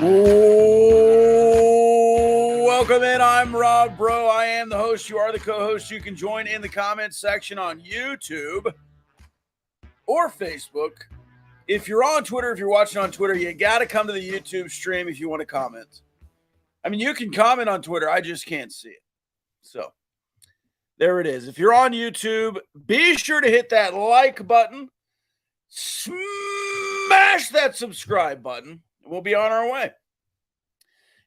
Welcome in. I'm Rob Breaux. I am the host. You are the co-host. You can join in the comments section on YouTube or Facebook. If you're on Twitter, if you're watching on Twitter, you got to come to the YouTube stream if you want to comment. I mean, you can comment on Twitter. I just can't see it. So there it is. If you're on YouTube, be sure to hit that like button. Smash that subscribe button. We'll be on our way.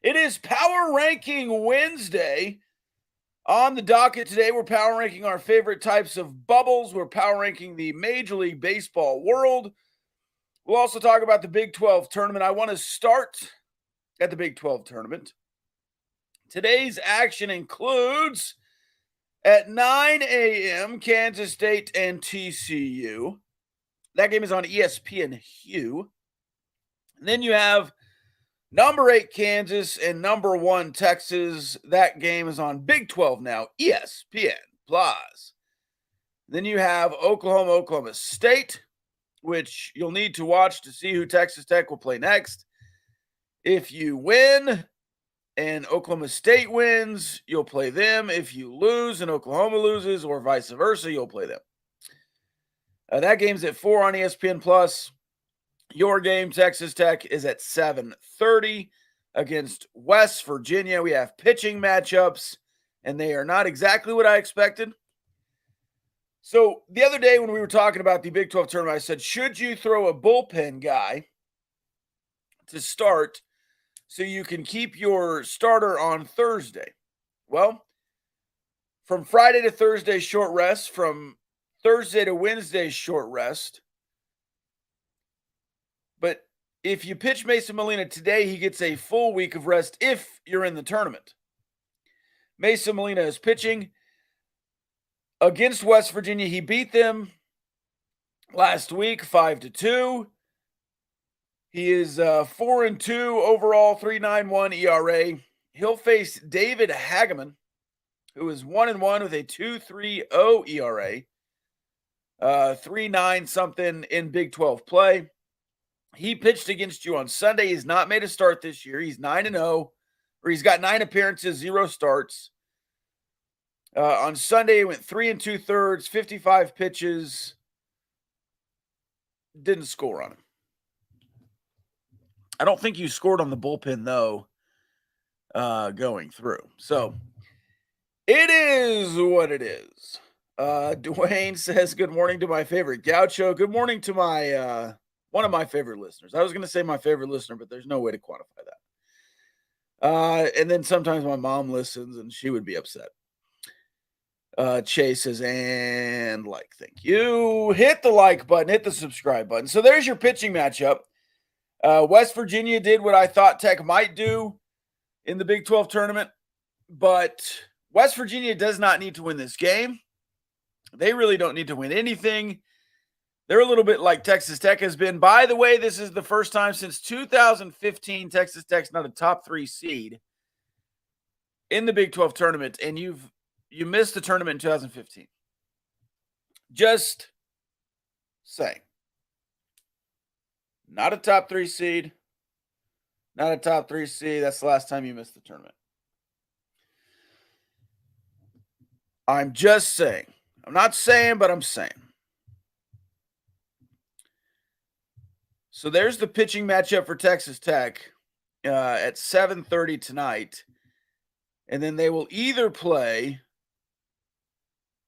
It is Power Ranking Wednesday. On the docket today, we're power ranking our favorite types of bubbles. We're power ranking the Major League Baseball world. We'll also talk about the Big 12 tournament. I want to start at the Big 12 tournament. Today's action includes at 9 a.m., Kansas State and TCU. That game is on ESPN Hugh. And then you have number 8 Kansas and number 1 Texas. That game is on Big 12 now, ESPN Plus. Then you have Oklahoma State, which you'll need to watch to see who Texas Tech will play next. If you win and Oklahoma State wins, you'll play them. If you lose and Oklahoma loses, or vice versa, you'll play them. That game's at 4 on ESPN Plus. Your game, Texas Tech, is at 7:30 against West Virginia. We have pitching matchups, and they are not exactly what I expected. So the other day when we were talking about the Big 12 tournament, I said, should you throw a bullpen guy to start so you can keep your starter on Thursday? Well, from Friday to Thursday, short rest. From Thursday to Wednesday, short rest. But if you pitch Mason Molina today, he gets a full week of rest if you're in the tournament. Mason Molina is pitching against West Virginia. He beat them last week 5-2. He is 4-2 overall, 3.91 ERA. He'll face David Hageman, who is 1-1 with a 2.30 ERA. 3.9 something in Big 12 play. He pitched against you on Sunday. He's not made a start this year. He's 9-0, or he's got 9 appearances, 0 starts. On Sunday, he went 3 2/3, 55 pitches. Didn't score on him. I don't think you scored on the bullpen, though, going through. So it is what it is. Dwayne says, good morning to my favorite Gaucho. Good morning to my one of my favorite listeners. I was going to say my favorite listener, but there's no way to quantify that. And then sometimes my mom listens, and she would be upset. Chase says, and thank you. Hit the like button, hit the subscribe button. So there's your pitching matchup. West Virginia did what I thought Tech might do in the Big 12 tournament, but West Virginia does not need to win this game. They really don't need to win anything. They're a little bit like Texas Tech has been. By the way, this is the first time since 2015 Texas Tech's not a top 3 seed in the Big 12 tournament, and you missed the tournament in 2015. Just saying. Not a top 3 seed. Not a top 3 seed. That's the last time you missed the tournament. I'm just saying. I'm not saying, but I'm saying. So there's the pitching matchup for Texas Tech at 7:30 tonight. And then they will either play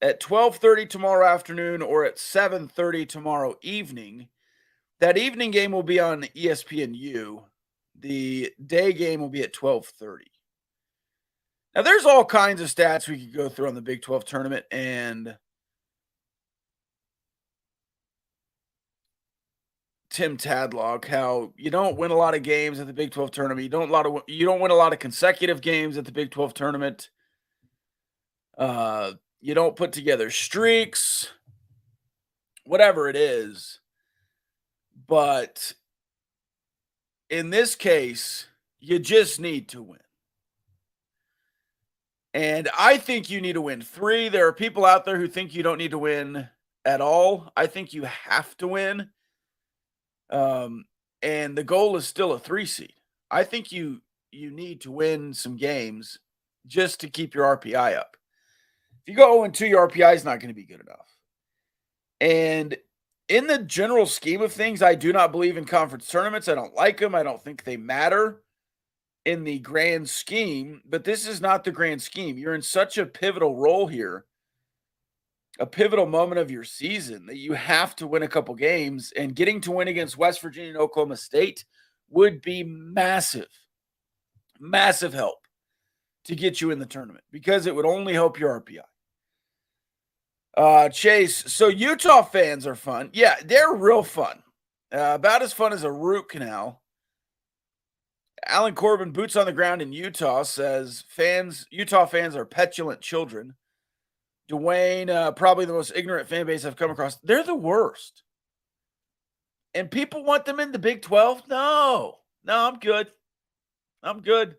at 12:30 tomorrow afternoon or at 7:30 tomorrow evening. That evening game will be on ESPNU. The day game will be at 12:30. Now, there's all kinds of stats we could go through on the Big 12 tournament, and Tim Tadlock, how you don't win a lot of games at the Big 12 tournament. You don't win a lot of consecutive games at the Big 12 tournament. You don't put together streaks, whatever it is. But in this case, you just need to win. And I think you need to win 3. There are people out there who think you don't need to win at all. I think you have to win. And the goal is still a 3 seed. I think you need to win some games just to keep your RPI up. If you go 0-2, your RPI is not going to be good enough. And in the general scheme of things, I do not believe in conference tournaments. I don't like them. I don't think they matter in the grand scheme, but this is not the grand scheme. You're in such a pivotal role here, a pivotal moment of your season, that you have to win a couple games, and getting to win against West Virginia and Oklahoma State would be massive, massive help to get you in the tournament, because it would only help your RPI. Chase, so Utah fans are fun. Yeah, they're real fun. About as fun as a root canal. Alan Corbin, boots on the ground in Utah, says Utah fans are petulant children. Dwayne, probably the most ignorant fan base I've come across. They're the worst. And people want them in the Big 12? No, I'm good. I'm good.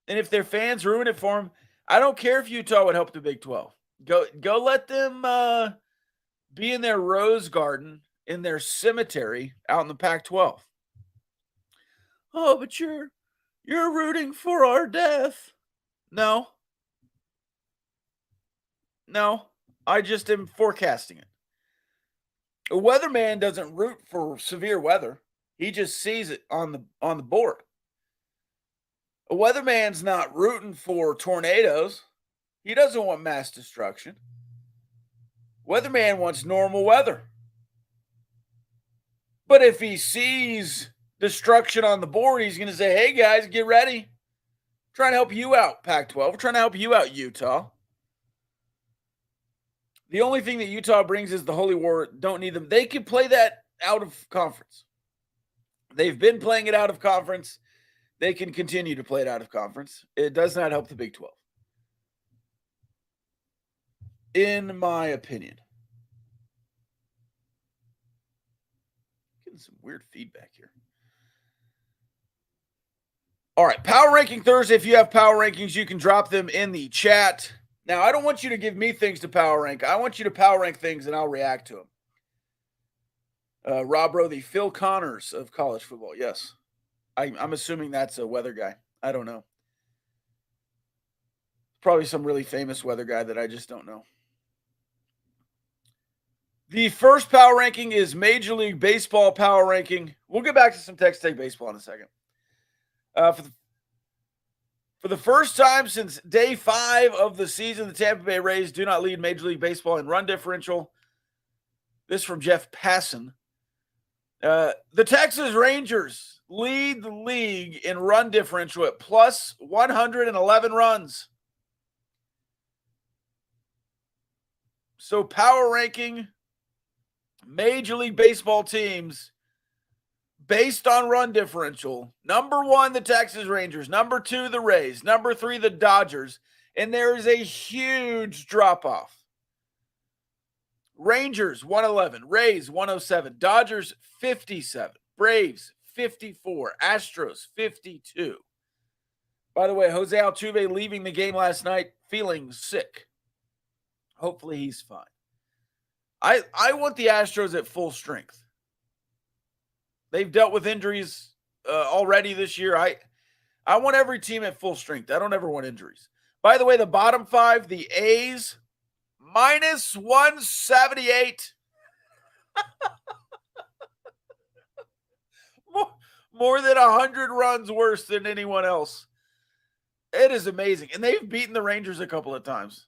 And if their fans ruin it for them, I don't care if Utah would help the Big 12. Go let them be in their rose garden, in their cemetery out in the Pac-12. Oh, but you're rooting for our death. No, I just am forecasting it. A weatherman doesn't root for severe weather. He just sees it on the board. A weatherman's not rooting for tornadoes. He doesn't want mass destruction. Weatherman wants normal weather. But if he sees destruction on the board, he's going to say, hey, guys, get ready. I'm trying to help you out, Pac-12. We're trying to help you out, Utah. The only thing that Utah brings is the Holy War. Don't need them. They can play that out of conference. They've been playing it out of conference. They can continue to play it out of conference. It does not help the Big 12. In my opinion. Getting some weird feedback here. All right, Power Ranking Thursday. If you have power rankings, you can drop them in the chat. Now, I don't want you to give me things to power rank. I want you to power rank things, and I'll react to them. Rob Rowe, the Phil Connors of college football. Yes. I'm assuming that's a weather guy. I don't know. Probably some really famous weather guy that I just don't know. The first power ranking is Major League Baseball power ranking. We'll get back to some Texas Tech baseball in a second. For the first time since day 5 of the season, the Tampa Bay Rays do not lead Major League Baseball in run differential. This from Jeff Passan. The Texas Rangers lead the league in run differential at plus 111 runs. So power ranking Major League Baseball teams based on run differential. Number 1, the Texas Rangers. Number 2, the Rays. Number 3, the Dodgers. And there is a huge drop-off. Rangers, 111. Rays, 107. Dodgers, 57. Braves, 54. Astros, 52. By the way, Jose Altuve leaving the game last night feeling sick. Hopefully he's fine. I want the Astros at full strength. They've dealt with injuries already this year. I want every team at full strength. I don't ever want injuries. By the way, the bottom 5, the A's, minus 178. More than 100 runs worse than anyone else. It is amazing. And they've beaten the Rangers a couple of times.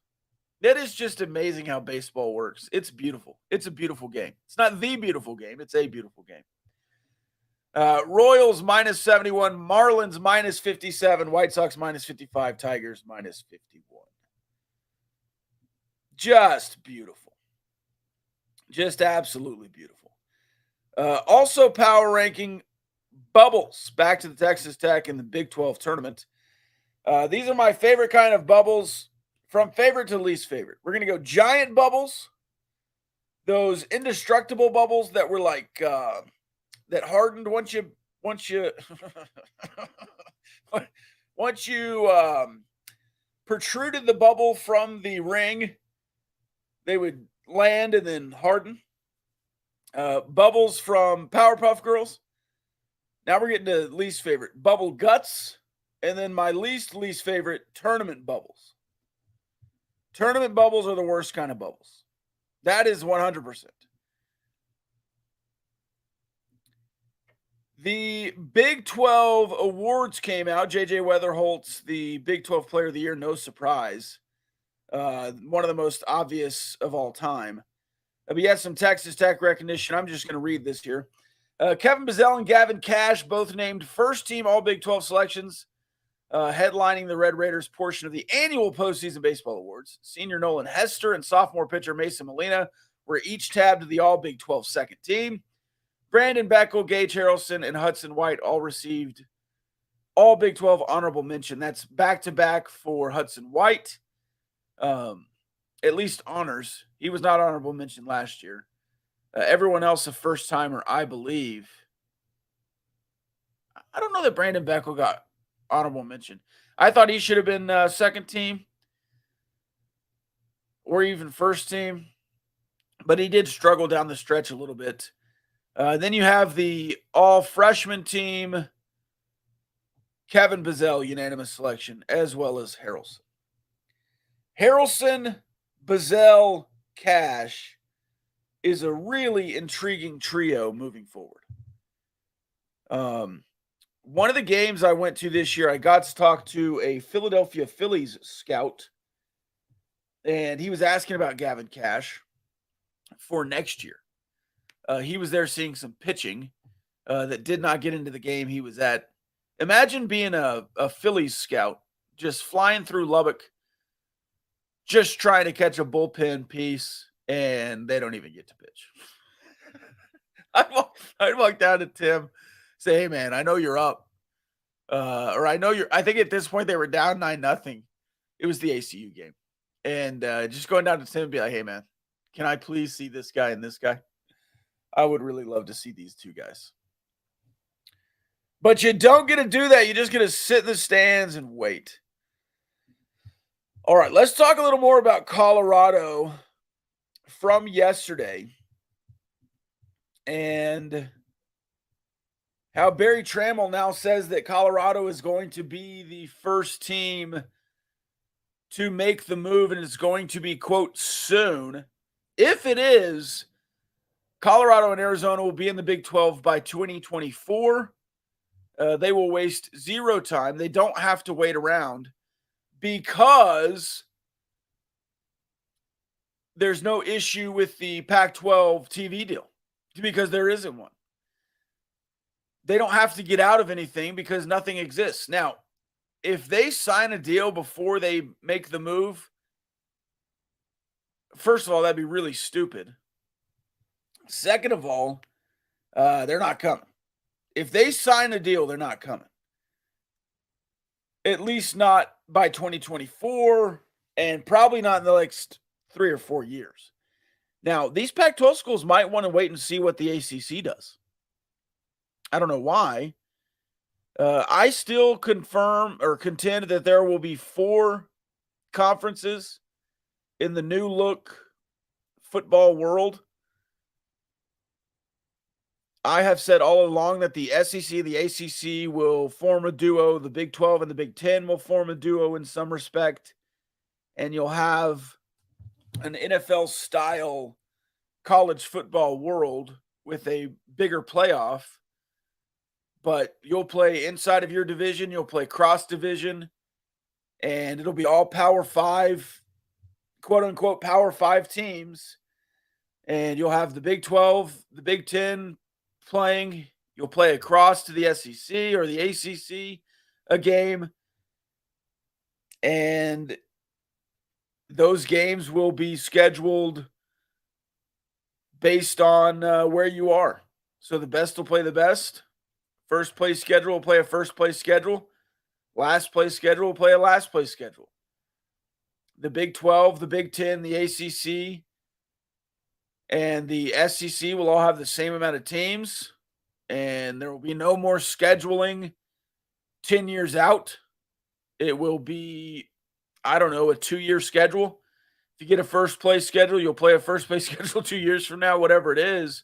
That is just amazing how baseball works. It's beautiful. It's a beautiful game. It's not the beautiful game. It's a beautiful game. Royals minus 71, Marlins minus 57, White Sox minus 55, Tigers minus 51. Just beautiful. Just absolutely beautiful. Also power ranking bubbles back to the Texas Tech in the Big 12 tournament. These are my favorite kind of bubbles, from favorite to least favorite. We're going to go giant bubbles, those indestructible bubbles that were like that hardened once you protruded the bubble from the ring, they would land and then harden. Bubbles from Powerpuff Girls. Now we're getting to least favorite bubble guts, and then my least favorite tournament bubbles. Tournament bubbles are the worst kind of bubbles. That is 100%. The Big 12 awards came out. J.J. Weatherholt's the Big 12 Player of the Year, no surprise. One of the most obvious of all time. But he has some Texas Tech recognition. I'm just going to read this here. Kevin Bizzell and Gavin Cash both named first-team All-Big 12 selections, headlining the Red Raiders portion of the annual postseason baseball awards. Senior Nolan Hester and sophomore pitcher Mason Molina were each tabbed to the All-Big 12 second team. Brandon Beckel, Gage Harrelson, and Hudson White all received all Big 12 honorable mention. That's back-to-back for Hudson White. At least honors. He was not honorable mention last year. Everyone else a first-timer, I believe. I don't know that Brandon Beckel got honorable mention. I thought he should have been second team or even first team, but he did struggle down the stretch a little bit. Then you have the all-freshman team, Kevin Bizzell, unanimous selection, as well as Harrelson. Harrelson, Bizzell, Cash is a really intriguing trio moving forward. One of the games I went to this year, I got to talk to a Philadelphia Phillies scout, and he was asking about Gavin Cash for next year. He was there seeing some pitching that did not get into the game he was at. Imagine being a Phillies scout, just flying through Lubbock, just trying to catch a bullpen piece, and they don't even get to pitch. I'd walk down to Tim, say, hey, man, I know you're up. Or I know I think at this point they were down 9-0. It was the ACU game. And just going down to Tim and be like, hey, man, can I please see this guy and this guy? I would really love to see these two guys. But you don't get to do that. You're just going to sit in the stands and wait. All right, let's talk a little more about Colorado from yesterday and how Barry Trammell now says that Colorado is going to be the first team to make the move, and it's going to be, quote, soon. If it is, Colorado and Arizona will be in the Big 12 by 2024. They will waste zero time. They don't have to wait around because there's no issue with the Pac-12 TV deal, because there isn't one. They don't have to get out of anything because nothing exists. Now, if they sign a deal before they make the move, first of all, that'd be really stupid. Second of all, they're not coming. If they sign a deal, they're not coming. At least not by 2024, and probably not in the next 3 or 4 years. Now, these Pac-12 schools might want to wait and see what the ACC does. I don't know why. I still confirm or contend that there will be 4 conferences in the new look football world. I have said all along that the SEC, the ACC will form a duo. The Big 12 and the Big 10 will form a duo in some respect. And you'll have an NFL-style college football world with a bigger playoff. But you'll play inside of your division. You'll play cross-division. And it'll be all Power 5, quote-unquote Power 5 teams. And you'll have the Big 12, the Big 10 playing. You'll play across to the SEC or the ACC a game. And those games will be scheduled based on where you are. So the best will play the best. First place schedule will play a first place schedule. Last place schedule will play a last place schedule. The Big 12, the Big 10, the ACC, and the SEC will all have the same amount of teams. And there will be no more scheduling 10 years out. It will be, I don't know, a 2-year schedule. If you get a first place schedule, you'll play a first place schedule 2 years from now, whatever it is.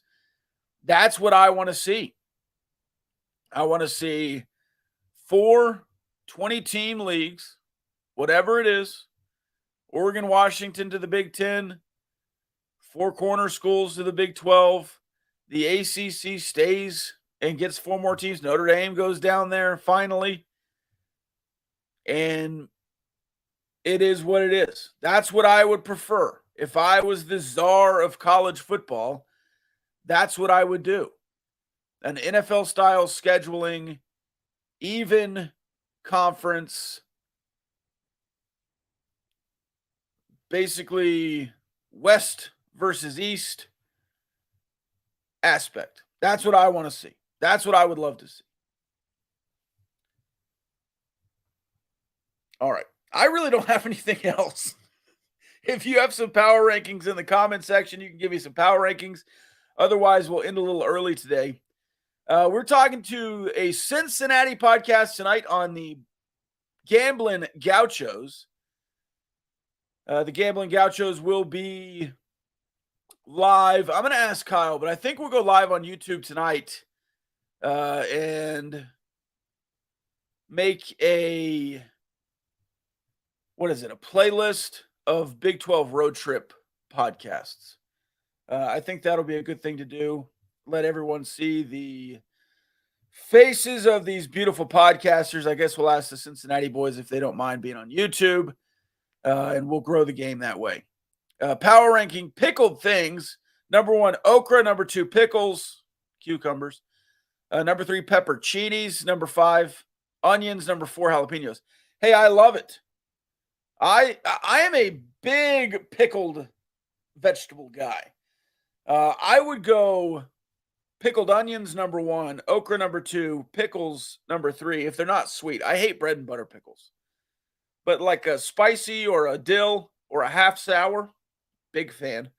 That's what I want to see. I want to see 4 20-team leagues, whatever it is. Oregon, Washington to the Big 10, 4 corner schools to the Big 12. The ACC stays and gets 4 more teams. Notre Dame goes down there finally. And it is what it is. That's what I would prefer. If I was the czar of college football, that's what I would do. An NFL-style scheduling, even conference, basically West versus East aspect. That's what I want to see. That's what I would love to see. All right. I really don't have anything else. If you have some power rankings in the comment section, you can give me some power rankings. Otherwise, we'll end a little early today. We're talking to a Cincinnati podcast tonight on the Gambling Gauchos. The Gambling Gauchos will be live. I'm going to ask Kyle, but I think we'll go live on YouTube tonight and make a playlist of Big 12 road trip podcasts. I think that'll be a good thing to do. Let everyone see the faces of these beautiful podcasters. I guess we'll ask the Cincinnati boys if they don't mind being on YouTube, and we'll grow the game that way. Power ranking pickled things. Number 1, okra. Number 2, pickles, cucumbers. Number 3, pepperoncinis. Number 5, onions. Number 4, jalapenos. Hey, I love it. I am a big pickled vegetable guy. I would go pickled onions number 1, okra number 2, pickles number 3. If they're not sweet, I hate bread and butter pickles. But like a spicy or a dill or a half sour, big fan.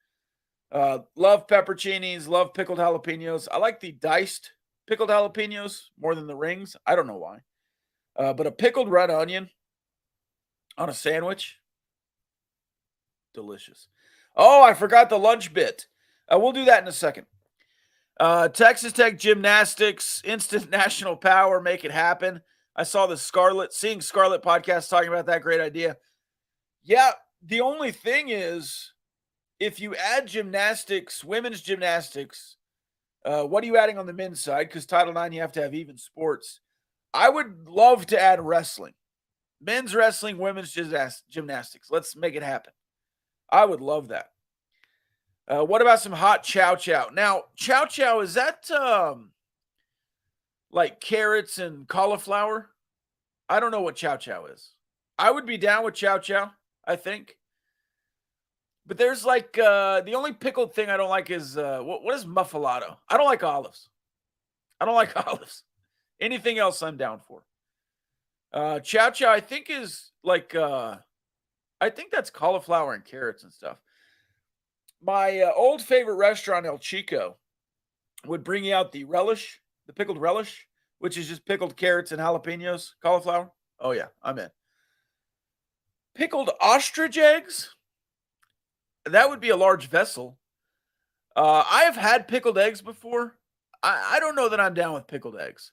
Love pepperoncinis, love pickled jalapenos. I like the diced pickled jalapenos more than the rings. I don't know why. But a pickled red onion on a sandwich, delicious. Oh, I forgot the lunch bit. We'll do that in a second. Texas Tech gymnastics, instant national power, make it happen. I saw the Seeing Scarlet podcast talking about that. Great idea. Yeah, the only thing is, if you add gymnastics, women's gymnastics, what are you adding on the men's side? Because Title IX, you have to have even sports. I would love to add wrestling. Men's wrestling, women's gymnastics. Let's make it happen. I would love that. What about some hot chow chow? Now, chow chow, is that like carrots and cauliflower? I don't know what chow chow is. I would be down with chow chow, I think. But there's like, the only pickled thing I don't like is, what is muffalado? I don't like olives. Anything else I'm down for. Chow chow, I think, is like, I think that's cauliflower and carrots and stuff. My old favorite restaurant, El Chico, would bring you out the relish, the pickled relish, which is just pickled carrots and jalapenos, cauliflower. Oh, yeah, I'm in. Pickled ostrich eggs. That would be a large vessel. I have had pickled eggs before. I don't know that I'm down with pickled eggs.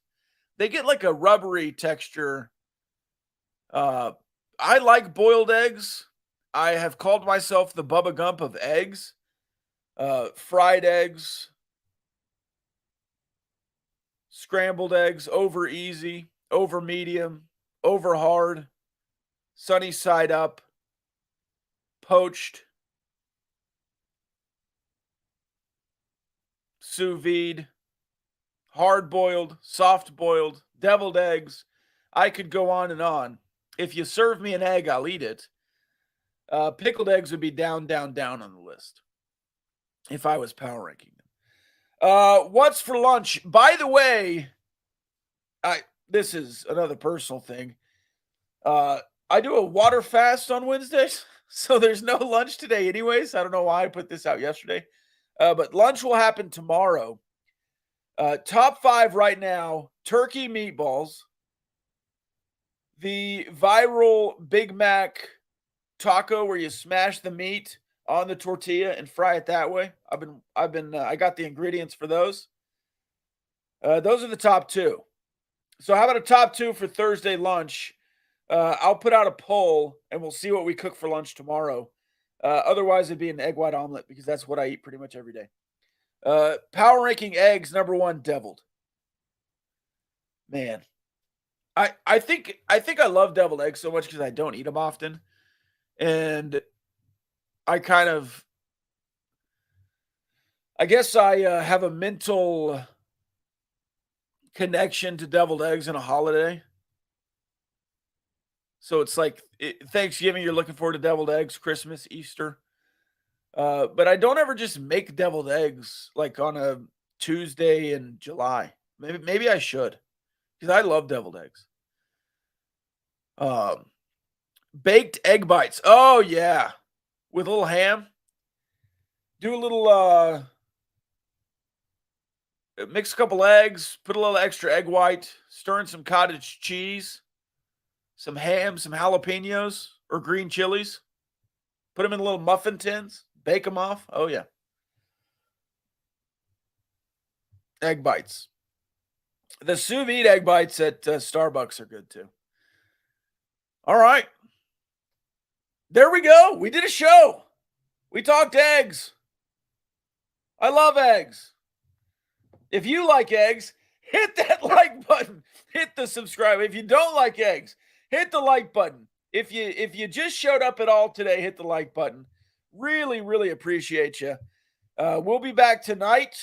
They get like a rubbery texture. I like boiled eggs. I have called myself the Bubba Gump of eggs. Fried eggs, scrambled eggs, over easy, over medium, over hard, sunny side up, poached, sous vide, hard boiled, soft boiled, deviled eggs. I could go on and on. If you serve me an egg, I'll eat it. Pickled eggs would be down, down, down on the list if I was power ranking them. What's for lunch? By the way, this is another personal thing. I do a water fast on Wednesdays, so there's no lunch today anyways. I don't know why I put this out yesterday. But lunch will happen tomorrow. Top 5 right now, turkey meatballs, the viral Big Mac taco where you smash the meat on the tortilla and fry it that way. I got the ingredients for those. Those are the top 2. So how about a top 2 for Thursday lunch? I'll put out a poll and we'll see what we cook for lunch tomorrow. Otherwise, it'd be an egg white omelet because that's what I eat pretty much every day. Power ranking eggs, number 1, deviled. Man, I think I love deviled eggs so much because I don't eat them often, and I guess I have a mental connection to deviled eggs in a holiday. So it's like Thanksgiving, you're looking forward to deviled eggs, Christmas, Easter. But I don't ever just make deviled eggs like on a Tuesday in July. Maybe I should because I love deviled eggs. Um, Baked egg bites. Oh yeah, with a little ham. Do a little mix a couple eggs, put a little extra egg white, stir in some cottage cheese, some ham, some jalapenos or green chilies. Put them in little muffin tins, bake them off. Oh yeah. Egg bites. The sous vide egg bites at Starbucks are good too. All right. There we go. We did a show. We talked eggs. I love eggs. If you like eggs, hit that like button. Hit the subscribe. If you don't like eggs, hit the like button. If you just showed up at all today, hit the like button. Really, really appreciate you. We'll be back tonight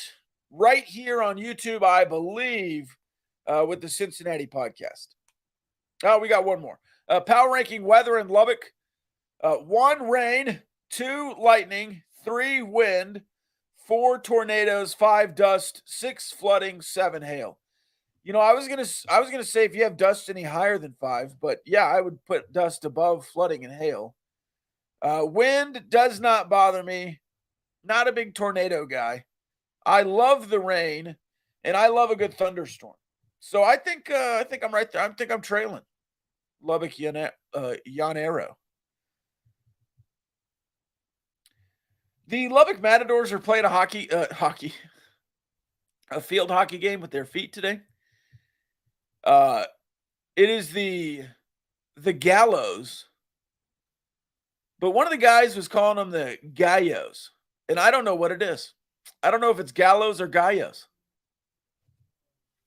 right here on YouTube, I believe, with the Cincinnati podcast. Oh, we got one more. Power ranking weather in Lubbock. 1 rain, 2 lightning, 3 wind, 4 tornadoes, 5 dust, 6 flooding, 7 hail. You know, I was gonna say if you have dust any higher than 5, but yeah, I would put dust above flooding and hail. Wind does not bother me. Not a big tornado guy. I love the rain, and I love a good thunderstorm. So I think I'm right there. I think I'm trailing Lubbock Llanero. The Lubbock Matadors are playing a field hockey game with their feet today. It is the Gallows, but one of the guys was calling them the Gallos, and I don't know what it is. I don't know if it's Gallows or Gallos.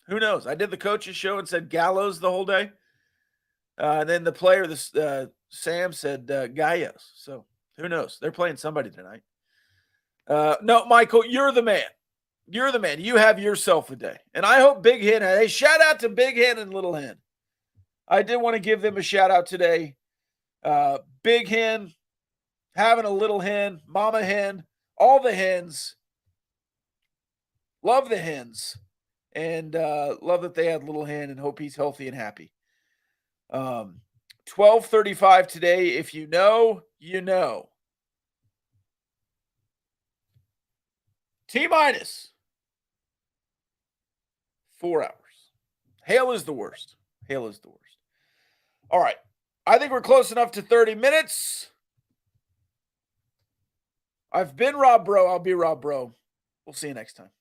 Who knows? I did the coaches show and said Gallows the whole day. And then the player, Sam, said Gallos. So who knows? They're playing somebody tonight. No, Michael, you're the man. You're the man. You have yourself a day. And I hope Big Hen, hey, shout out to Big Hen and Little Hen. I did want to give them a shout out today. Big Hen, having a little hen, Mama Hen, all the hens. Love the hens. And love that they had Little Hen and hope he's healthy and happy. 12:35 today. If you know, you know. T-minus 4 hours. Hail is the worst. Hail is the worst. All right. I think we're close enough to 30 minutes. I've been Rob Breaux. I'll be Rob Breaux. We'll see you next time.